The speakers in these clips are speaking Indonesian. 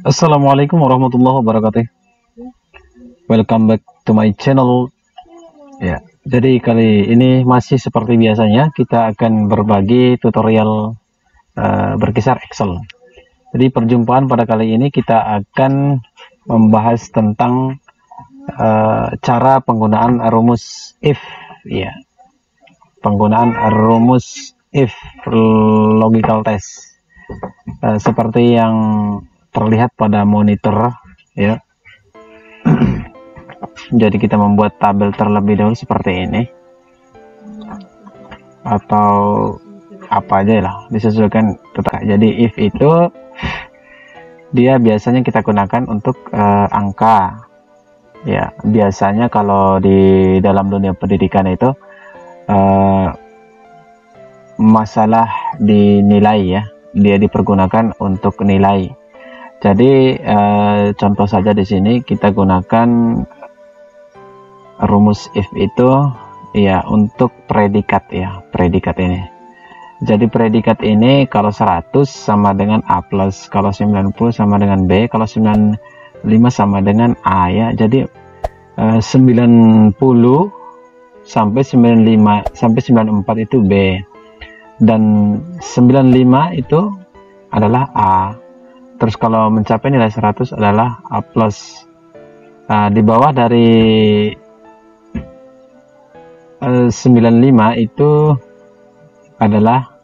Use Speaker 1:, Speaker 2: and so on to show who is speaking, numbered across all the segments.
Speaker 1: Assalamualaikum warahmatullahi wabarakatuh. Welcome back to my channel. Ya, jadi kali ini masih seperti biasanya kita akan berbagi tutorial berkisar Excel. Jadi perjumpaan pada kali ini kita akan membahas tentang cara penggunaan rumus if. Ya, penggunaan rumus if logical test. Seperti yang terlihat pada monitor ya. Jadi kita membuat tabel terlebih dahulu seperti ini, atau apa aja lah, disesuaikan. Jadi if itu dia biasanya kita gunakan untuk angka ya. Biasanya kalau di dalam dunia pendidikan itu masalah dinilai ya, dia dipergunakan untuk nilai. Jadi contoh saja di sini kita gunakan rumus if itu ya untuk predikat ya, predikat ini. Jadi predikat ini kalau 100 sama dengan A plus, kalau 90 sama dengan B, kalau 95 sama dengan A ya. Jadi 90 sampai 95 sampai 94 itu B, dan 95 itu adalah A. Terus kalau mencapai nilai 100 adalah A plus. Di bawah dari 95 itu adalah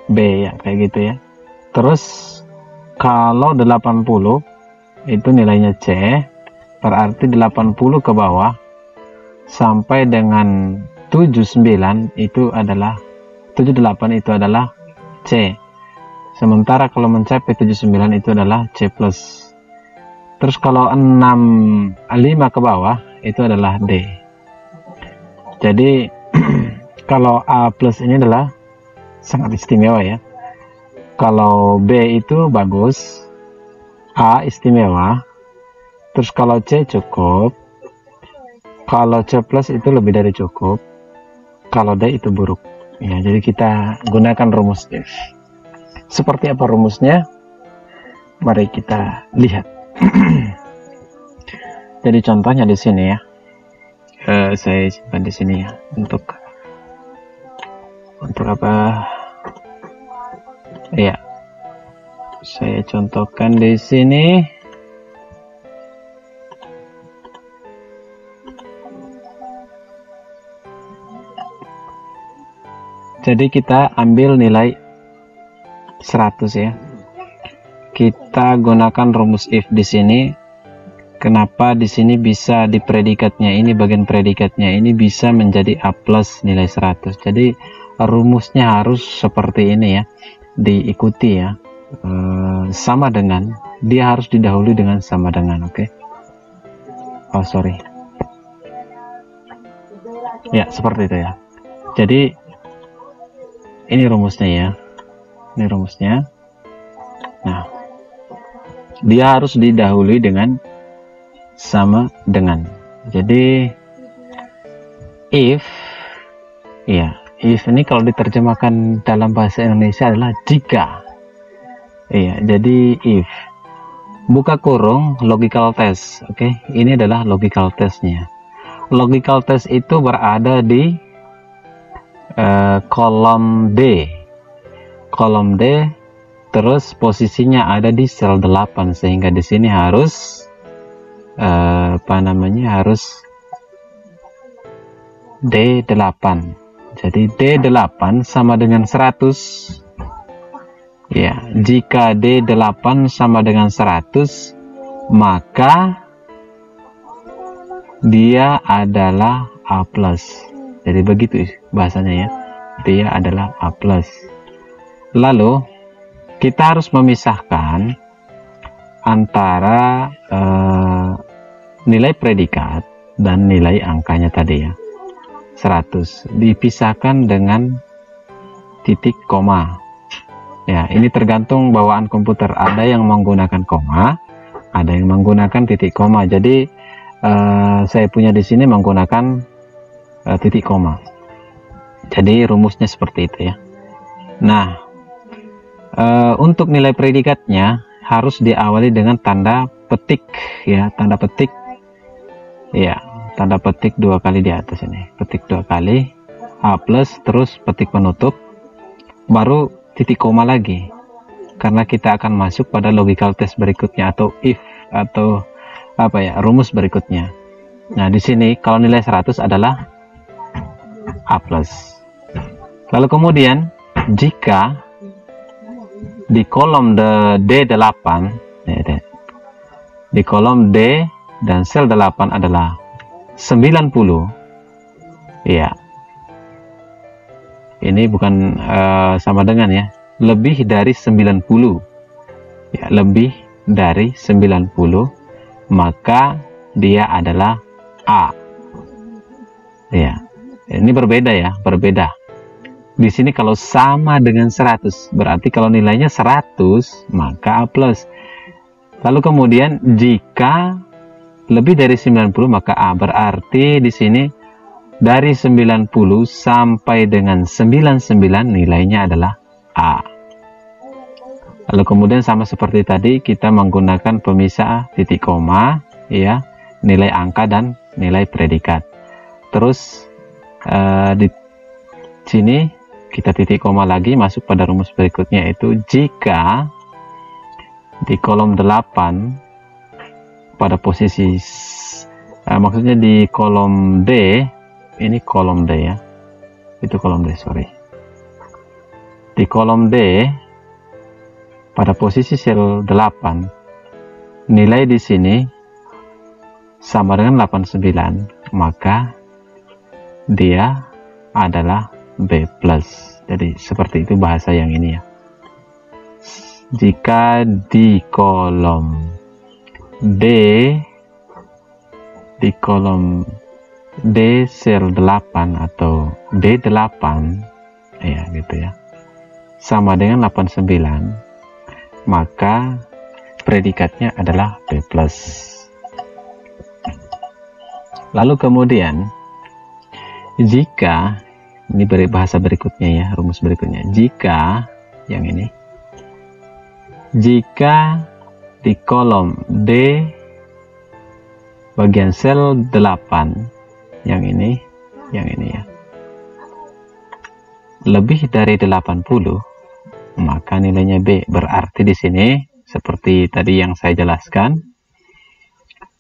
Speaker 1: B ya, kayak gitu ya. Terus kalau 80 itu nilainya C, berarti 80 ke bawah sampai dengan 79 itu adalah 78 itu adalah C. Sementara kalau mencapai 79 itu adalah C plus. Terus kalau 65 ke bawah itu adalah D. Jadi kalau A plus ini adalah sangat istimewa ya. Kalau B itu bagus, A istimewa, terus kalau C cukup, kalau C plus itu lebih dari cukup, kalau D itu buruk. Ya, jadi kita gunakan rumus if. Seperti apa rumusnya? Mari kita lihat. Jadi contohnya di sini ya. Saya simpan di sini ya, untuk apa? Ya. Saya contohkan di sini. Jadi kita ambil nilai 100 ya. Kita gunakan rumus if di sini. Kenapa di sini bisa di predikatnya ini, bagian predikatnya ini bisa menjadi A plus nilai 100. Jadi rumusnya harus seperti ini ya, diikuti ya. Sama dengan, dia harus didahului dengan sama dengan, oke? Oh sorry. Ya seperti itu ya. Jadi ini rumusnya ya. Ini rumusnya. Nah, dia harus didahului dengan sama dengan. Jadi if ya, if ini kalau diterjemahkan dalam bahasa Indonesia adalah jika. Iya, jadi if buka kurung logical test. Oke, ini adalah logical testnya. Logical test itu berada di kolom D. Kolom D, terus posisinya ada di sel 8, sehingga di sini harus harus D8. Jadi D8 sama dengan 100 ya. Jika D8 sama dengan 100, maka dia adalah A plus. Jadi begitu bahasanya ya, dia adalah A plus. Lalu kita harus memisahkan antara nilai predikat dan nilai angkanya tadi ya, 100 dipisahkan dengan titik koma ya. Ini tergantung bawaan komputer, ada yang menggunakan koma, ada yang menggunakan titik koma. Jadi saya punya di sini menggunakan titik koma. Jadi rumusnya seperti itu ya. Nah, untuk nilai predikatnya harus diawali dengan tanda petik ya, tanda petik ya, tanda petik 2 kali di atas ini, petik 2 kali A plus, terus petik penutup, baru titik koma lagi, karena kita akan masuk pada logical test berikutnya atau if atau apa ya, rumus berikutnya. Nah, di sini kalau nilai 100 adalah A plus. Lalu kemudian jika di kolom D8 di kolom D dan sel 8 adalah 90 ya, ini bukan sama dengan ya, lebih dari 90 ya, lebih dari 90, maka dia adalah A ya. Ini berbeda ya, berbeda. Di sini kalau sama dengan 100, berarti kalau nilainya 100 maka A plus. Lalu kemudian jika lebih dari 90 maka A, berarti di sini dari 90 sampai dengan 99 nilainya adalah A. Lalu kemudian sama seperti tadi, kita menggunakan pemisah titik koma ya, nilai angka dan nilai predikat. Terus di sini kita titik koma lagi, masuk pada rumus berikutnya, itu jika di kolom 8 pada posisi maksudnya di kolom D, ini kolom D ya, itu kolom D, sorry, di kolom D pada posisi sel 8 nilai di sini sama dengan 89, maka dia adalah B plus. Jadi seperti itu bahasa yang ini ya. Jika di kolom D, di kolom D sel 8 atau D8 ya gitu ya, sama dengan 89, maka predikatnya adalah B plus. Lalu kemudian jika ini bahasa berikutnya ya, rumus berikutnya, jika yang ini, jika di kolom D bagian sel 8 yang ini ya, lebih dari 80, maka nilainya B. Berarti di sini seperti tadi yang saya jelaskan,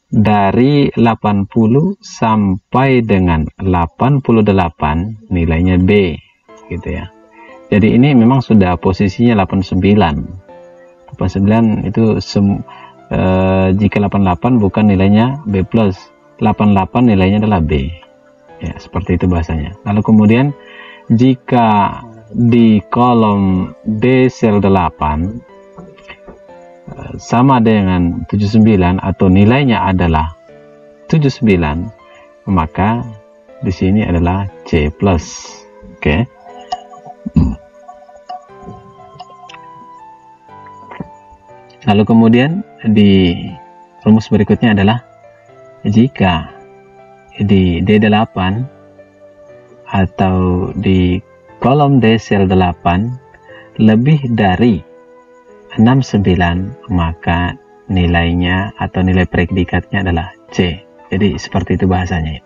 Speaker 1: dari 80 sampai dengan 88 nilainya B gitu ya. Jadi ini memang sudah posisinya 89 itu jika 88 bukan nilainya B plus, 88 nilainya adalah B ya, seperti itu bahasanya. Lalu kemudian jika di kolom D sel 8 sama dengan 79 atau nilainya adalah 79, maka di sini adalah C plus. Oke. Lalu kemudian di rumus berikutnya adalah jika di D8 atau di kolom D sel 8 lebih dari 69, maka nilainya atau nilai predikatnya adalah C. Jadi seperti itu bahasanya.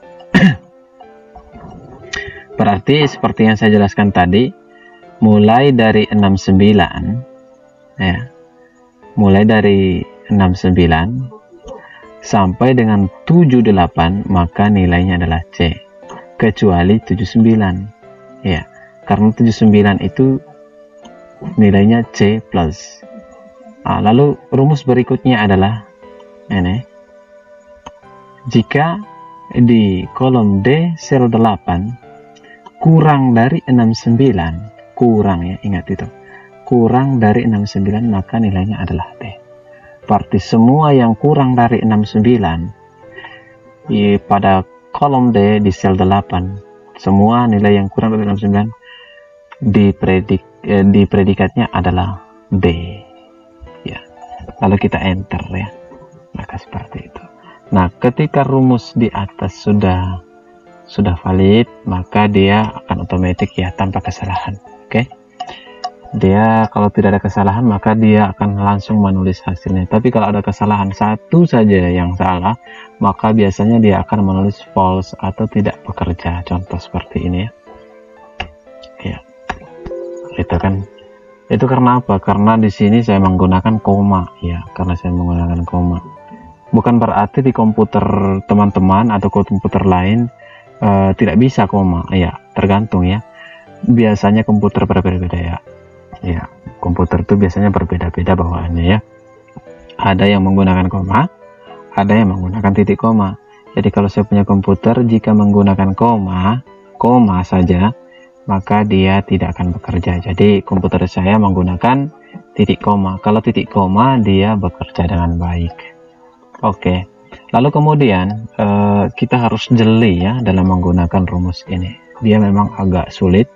Speaker 1: Berarti seperti yang saya jelaskan tadi, mulai dari 69 ya, mulai dari 69 sampai dengan 78, maka nilainya adalah C, kecuali 79 ya, karena 79 itu nilainya C plus. Lalu rumus berikutnya adalah ini, jika di kolom D sel 8 kurang dari 69, kurang ya, ingat itu, kurang dari 69, maka nilainya adalah D. Berarti semua yang kurang dari 69 pada kolom D di sel 8, semua nilai yang kurang dari 69 di predikatnya adalah D ya. Lalu kita enter ya, maka seperti itu. Nah, ketika rumus di atas sudah valid, maka dia akan otomatis ya, tanpa kesalahan. Oke. Dia kalau tidak ada kesalahan maka dia akan langsung menulis hasilnya. Tapi kalau ada kesalahan satu saja yang salah, maka biasanya dia akan menulis false atau tidak bekerja. Contoh seperti ini ya. Ya, itu kan. Itu karena apa? Karena di sini saya menggunakan koma ya, karena saya menggunakan koma. Bukan berarti di komputer teman-teman atau komputer lain tidak bisa koma ya, tergantung ya. Biasanya komputer berbeda-beda ya. Ya, komputer itu biasanya berbeda-beda bawaannya ya. Ada yang menggunakan koma, ada yang menggunakan titik koma. Jadi kalau saya punya komputer, jika menggunakan koma saja, maka dia tidak akan bekerja. Jadi komputer saya menggunakan titik koma. Kalau titik koma, dia bekerja dengan baik. Oke. Lalu kemudian kita harus jeli ya dalam menggunakan rumus ini. Dia memang agak sulit.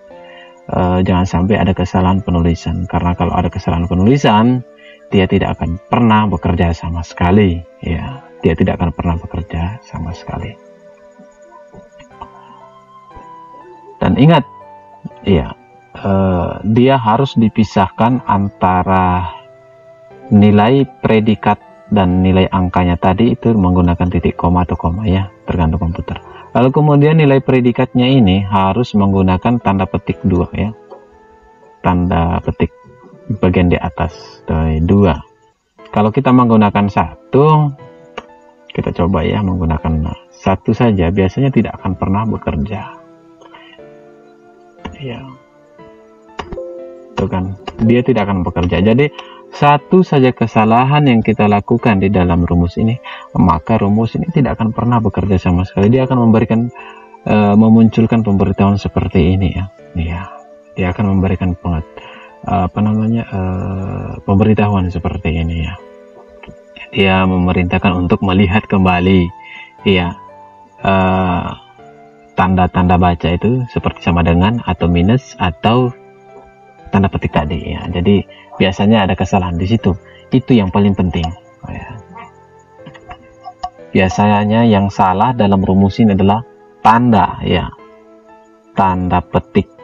Speaker 1: Jangan sampai ada kesalahan penulisan, karena kalau ada kesalahan penulisan dia tidak akan pernah bekerja sama sekali ya, dia tidak akan pernah bekerja sama sekali. Dan ingat ya, dia harus dipisahkan antara nilai predikat dan nilai angkanya tadi itu menggunakan titik koma atau koma ya, tergantung komputer. Lalu kemudian nilai predikatnya ini harus menggunakan tanda petik 2 ya. Tanda petik bagian di atas 2. Kalau kita menggunakan 1, kita coba ya menggunakan 1 saja, biasanya tidak akan pernah bekerja. Ya. Itu kan, dia tidak akan bekerja. Jadi satu saja kesalahan yang kita lakukan di dalam rumus ini, maka rumus ini tidak akan pernah bekerja sama sekali. Dia akan memberikan memunculkan pemberitahuan seperti ini ya. Iya, dia akan memberikan pemberitahuan seperti ini ya. Dia memerintahkan untuk melihat kembali ya, tanda-tanda baca itu seperti sama dengan atau minus atau tanda petik tadi ya. Jadi biasanya ada kesalahan di situ, itu yang paling penting ya. Biasanya yang salah dalam rumus ini adalah tanda ya, tanda petik,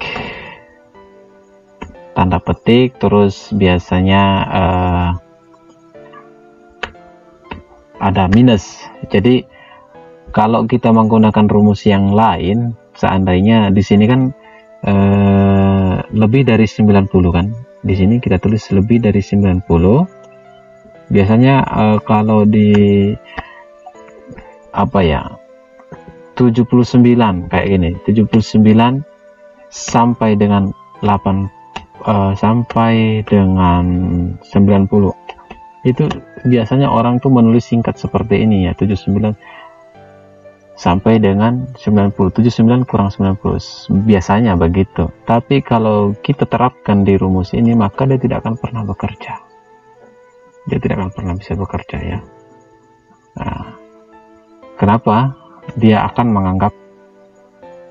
Speaker 1: terus biasanya ada minus. Jadi kalau kita menggunakan rumus yang lain, seandainya di sini kan lebih dari 90 kan, di sini kita tulis lebih dari 90. Biasanya kalau di apa ya, 79 kayak gini, 79 sampai dengan sampai dengan 90, itu biasanya orang tuh menulis singkat seperti ini ya, 79 sampai dengan 90, 79 kurang 90, biasanya begitu. Tapi kalau kita terapkan di rumus ini, maka dia tidak akan pernah bekerja. Dia tidak akan pernah bisa bekerja ya. Nah, kenapa? Dia akan menganggap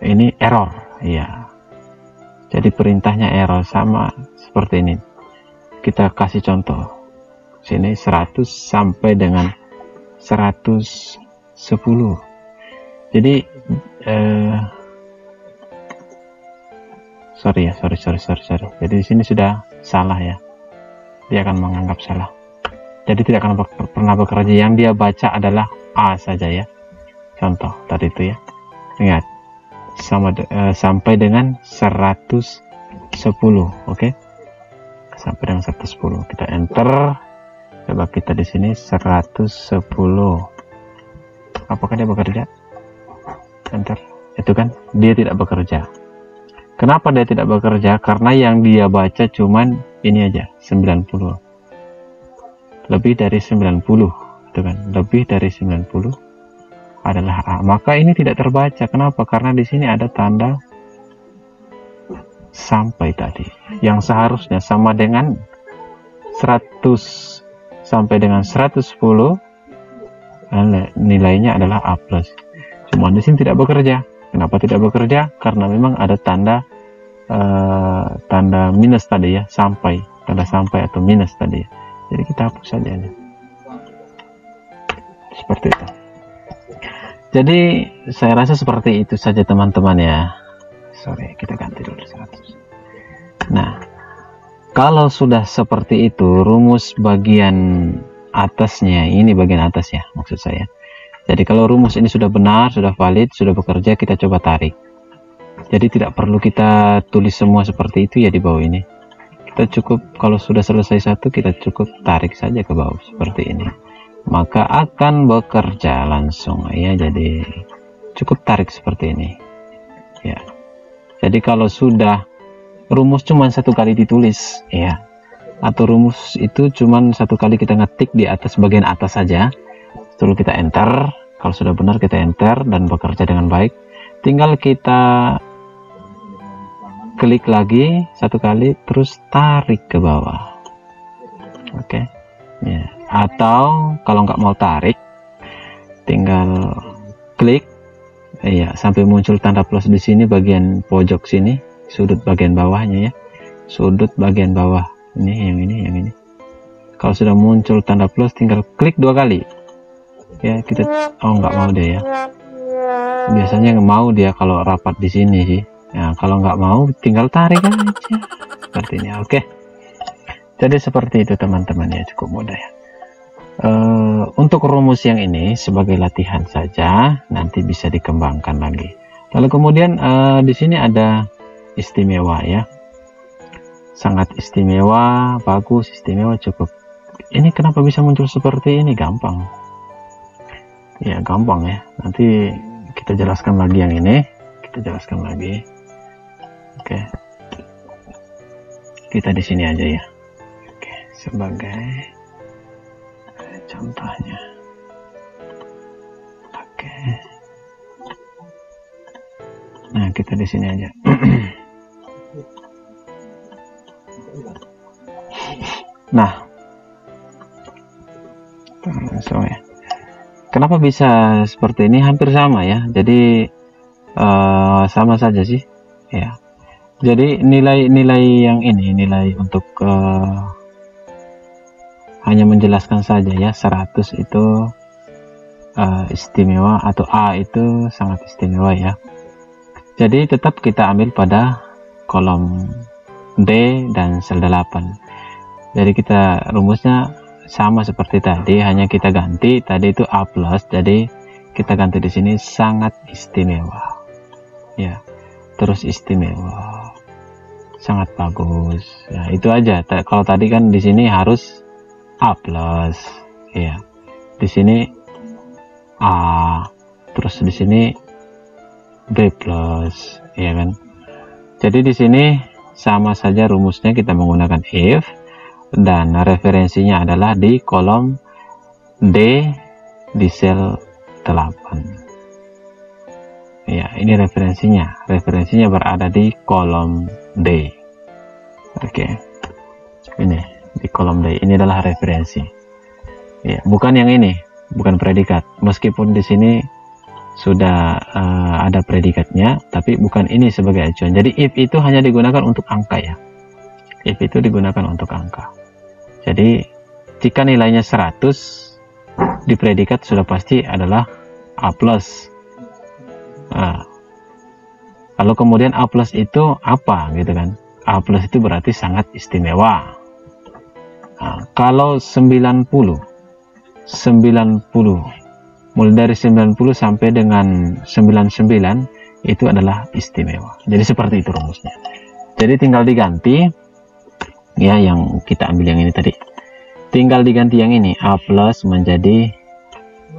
Speaker 1: ini error ya. Jadi perintahnya error, sama seperti ini. Kita kasih contoh. Sini 100 sampai dengan 110. Jadi sorry. Jadi di sini sudah salah ya. Dia akan menganggap salah. Jadi tidak akan pernah bekerja. Yang dia baca adalah A saja ya. Contoh tadi itu ya. Ingat, sampai dengan 110, oke? Sampai dengan 110. Kita enter. Coba kita di sini 110. Apakah dia bekerja? Enter. Itu kan dia tidak bekerja. Kenapa dia tidak bekerja? Karena yang dia baca cuman ini aja, 90. Lebih dari 90, itu kan, lebih dari 90 adalah A. Maka ini tidak terbaca. Kenapa? Karena di sini ada tanda sampai tadi, yang seharusnya sama dengan 100 sampai dengan 110, nilainya adalah A+. Cuma di sini tidak bekerja. Kenapa tidak bekerja? Karena memang ada tanda tanda minus tadi ya, sampai, tanda sampai atau minus tadi. Jadi kita hapus saja ini. Seperti itu. Jadi saya rasa seperti itu saja teman-teman ya. Sorry, kita ganti dulu 100. Nah, Kalau sudah seperti itu, rumus bagian atasnya, ini bagian atas ya maksud saya. Jadi kalau rumus ini sudah benar, sudah valid, sudah bekerja, kita coba tarik. Jadi tidak perlu kita tulis semua seperti itu ya di bawah ini. Kita cukup, kalau sudah selesai satu, kita cukup tarik saja ke bawah seperti ini. Maka akan bekerja langsung ya. Jadi cukup tarik seperti ini ya. Jadi kalau sudah rumus cuma satu kali ditulis ya, atau rumus itu cuma satu kali kita ngetik di atas bagian atas saja, lalu kita enter. Kalau sudah benar kita enter dan bekerja dengan baik, tinggal kita klik lagi satu kali terus tarik ke bawah. Oke ya. Atau kalau nggak mau tarik, tinggal klik ya sampai muncul tanda plus di sini bagian pojok sini, sudut bagian bawahnya ya, sudut bagian bawah ini, yang ini. Kalau sudah muncul tanda plus, tinggal klik 2 kali ya. Kita nggak mau deh ya, biasanya mau dia kalau rapat di sini sih ya. Kalau nggak mau tinggal tarik aja seperti ini. Oke, jadi seperti itu teman-teman ya, cukup mudah ya. Untuk rumus yang ini sebagai latihan saja, nanti bisa dikembangkan lagi. Lalu kemudian di sini ada istimewa ya, sangat istimewa, bagus, istimewa, cukup. Ini kenapa bisa muncul seperti ini? Gampang ya, gampang ya. Nanti kita jelaskan lagi yang ini, kita jelaskan lagi. Oke, kita di sini aja ya. Oke, sebagai contohnya. Oke, nah kita di sini aja. Nah, langsung ya. Kenapa bisa seperti ini? Hampir sama ya. Jadi sama saja sih ya. Jadi nilai-nilai yang ini, nilai untuk hanya menjelaskan saja ya, 100 itu istimewa, atau A itu sangat istimewa ya. Jadi tetap kita ambil pada kolom D dan sel 8. Jadi kita rumusnya sama seperti tadi, hanya kita ganti tadi itu A+, jadi kita ganti di sini sangat istimewa ya, terus istimewa, sangat bagus ya, itu aja. Kalau tadi kan di sini harus A+ ya, di sini A, terus di sini B+ ya kan. Jadi di sini sama saja rumusnya, kita menggunakan if, dan referensinya adalah di kolom D di sel 8 ya. Ini referensinya berada di kolom D. Oke, ini di kolom D, ini adalah referensi ya, bukan yang ini, bukan predikat. Meskipun di sini sudah ada predikatnya, tapi bukan ini sebagai acuan. Jadi if itu hanya digunakan untuk angka ya, if itu digunakan untuk angka. Jadi jika nilainya 100 di predikat sudah pasti adalah A+. Nah, lalu kemudian A+ itu apa gitu kan? A+ itu berarti sangat istimewa. Nah, kalau 90 mulai dari 90 sampai dengan 99 itu adalah istimewa. Jadi seperti itu rumusnya. Jadi tinggal diganti ya, yang kita ambil yang ini tadi, tinggal diganti yang ini A+ menjadi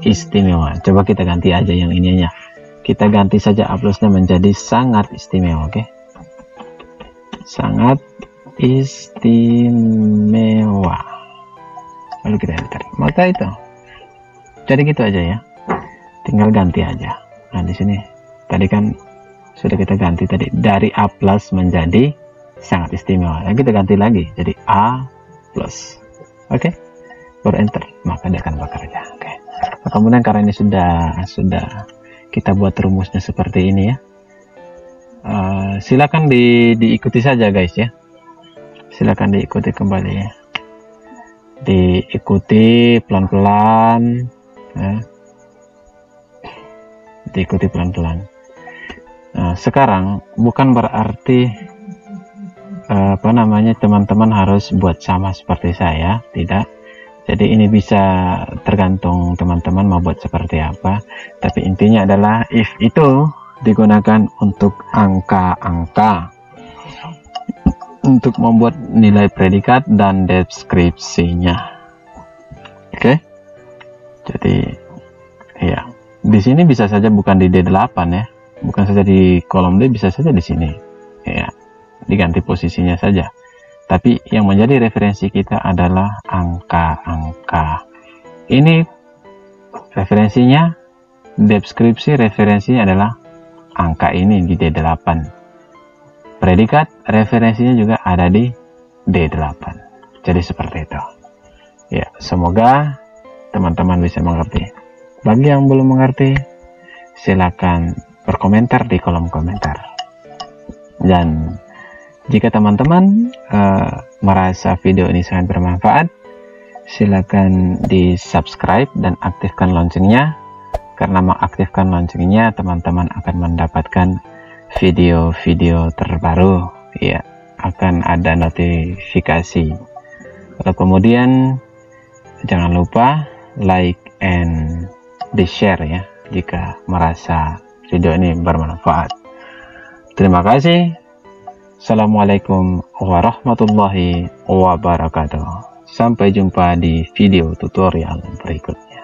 Speaker 1: istimewa. Coba kita ganti aja yang ini aja, kita ganti saja A+ nya menjadi sangat istimewa. Oke, sangat istimewa, lalu kita enter, maka itu jadi gitu aja ya, tinggal ganti aja. Nah di sini tadi kan sudah kita ganti tadi dari A+ menjadi sangat istimewa, nah, kita ganti lagi jadi A+. Oke, baru enter, maka dia akan bekerja. Oke, nah, kemudian karena ini sudah kita buat rumusnya seperti ini ya, silakan diikuti saja guys ya, silakan diikuti kembali ya, diikuti pelan-pelan ya. Diikuti pelan-pelan. Nah, sekarang bukan berarti apa namanya, teman-teman harus buat sama seperti saya, tidak. Jadi ini bisa tergantung teman-teman mau buat seperti apa, tapi intinya adalah if itu digunakan untuk angka-angka untuk membuat nilai predikat dan deskripsinya. Oke. Jadi ya, di sini bisa saja bukan di D8 ya, bukan saja di kolom D, bisa saja di sini ya, diganti posisinya saja. Tapi yang menjadi referensi kita adalah angka-angka. Ini referensinya, deskripsi referensinya adalah angka ini di D8. Predikat referensinya juga ada di D8. Jadi seperti itu. Ya, semoga teman-teman bisa mengerti. Bagi yang belum mengerti, silakan berkomentar di kolom komentar. Dan jika teman-teman merasa video ini sangat bermanfaat, silakan di subscribe dan aktifkan loncengnya, karena mengaktifkan loncengnya teman-teman akan mendapatkan video-video terbaru ya, akan ada notifikasi. Lalu kemudian jangan lupa like and di share ya, jika merasa video ini bermanfaat. Terima kasih. Assalamualaikum warahmatullahi wabarakatuh. Sampai jumpa di video tutorial berikutnya.